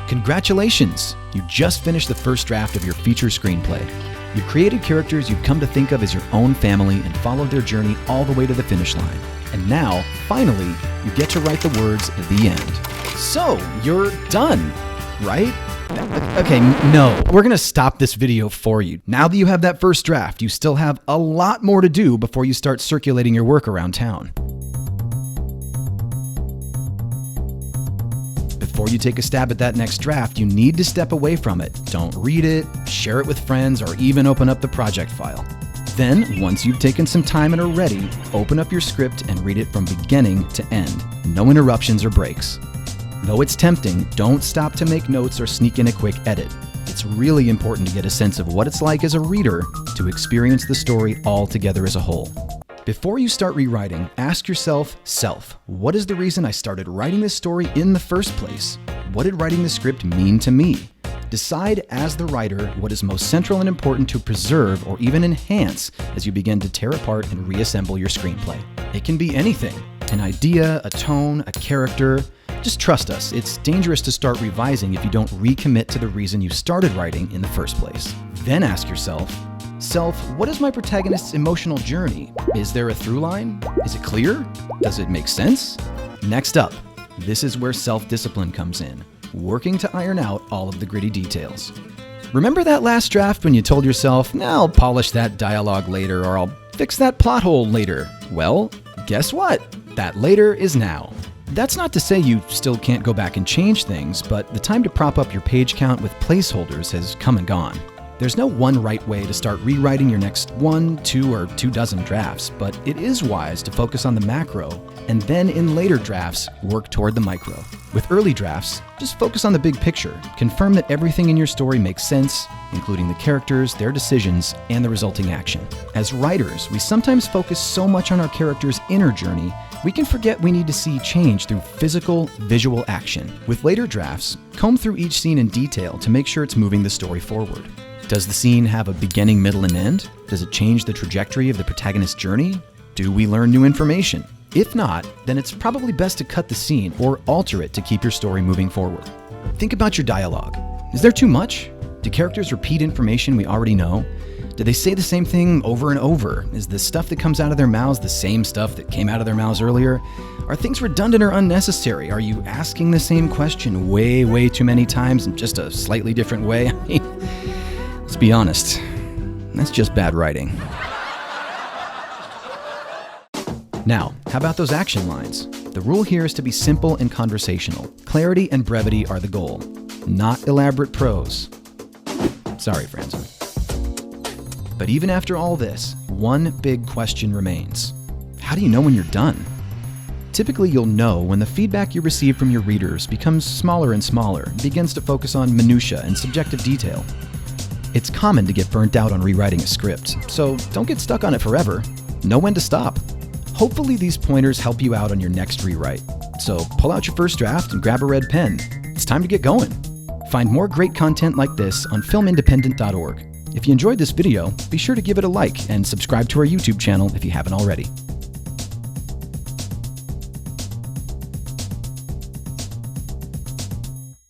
Congratulations! You just finished the first draft of your feature screenplay. You've created characters you've come to think of as your own family and followed their journey all the way to the finish line. And now, finally, you get to write the words at the end. So, you're done, right? Okay, no. We're going to stop this video for you. Now that you have that first draft, you still have a lot more to do before you start circulating your work around town. Before you take a stab at that next draft, you need to step away from it. Don't read it, share it with friends, or even open up the project file. Then, once you've taken some time and are ready, open up your script and read it from beginning to end. No interruptions or breaks. Though it's tempting, don't stop to make notes or sneak in a quick edit. It's really important to get a sense of what it's like as a reader to experience the story all together as a whole. Before you start rewriting, ask yourself, what is the reason I started writing this story in the first place? What did writing the script mean to me? Decide as the writer what is most central and important to preserve or even enhance as you begin to tear apart and reassemble your screenplay. It can be anything, an idea, a tone, a character. Just trust us, it's dangerous to start revising if you don't recommit to the reason you started writing in the first place. Then ask yourself, what is my protagonist's emotional journey? Is there a through line? Is it clear? Does it make sense? Next up, this is where self-discipline comes in, working to iron out all of the gritty details. Remember that last draft when you told yourself, I'll polish that dialogue later, or I'll fix that plot hole later? Well, guess what? That later is now. That's not to say you still can't go back and change things, but the time to prop up your page count with placeholders has come and gone. There's no one right way to start rewriting your next 1, 2, or 24 drafts, but it is wise to focus on the macro, and then in later drafts, work toward the micro. With early drafts, just focus on the big picture. Confirm that everything in your story makes sense, including the characters, their decisions, and the resulting action. As writers, we sometimes focus so much on our character's inner journey, we can forget we need to see change through physical, visual action. With later drafts, comb through each scene in detail to make sure it's moving the story forward. Does the scene have a beginning, middle, and end? Does it change the trajectory of the protagonist's journey? Do we learn new information? If not, then it's probably best to cut the scene or alter it to keep your story moving forward. Think about your dialogue. Is there too much? Do characters repeat information we already know? Do they say the same thing over and over? Is the stuff that comes out of their mouths the same stuff that came out of their mouths earlier? Are things redundant or unnecessary? Are you asking the same question way too many times in just a slightly different way? Let's be honest, that's just bad writing. Now, how about those action lines? The rule here is to be simple and conversational. Clarity and brevity are the goal, not elaborate prose. Sorry, friends. But even after all this, one big question remains. How do you know when you're done? Typically, you'll know when the feedback you receive from your readers becomes smaller and smaller, begins to focus on minutia and subjective detail. It's common to get burnt out on rewriting a script, so don't get stuck on it forever. Know when to stop. Hopefully these pointers help you out on your next rewrite. So pull out your first draft and grab a red pen. It's time to get going. Find more great content like this on filmindependent.org. If you enjoyed this video, be sure to give it a like and subscribe to our YouTube channel if you haven't already.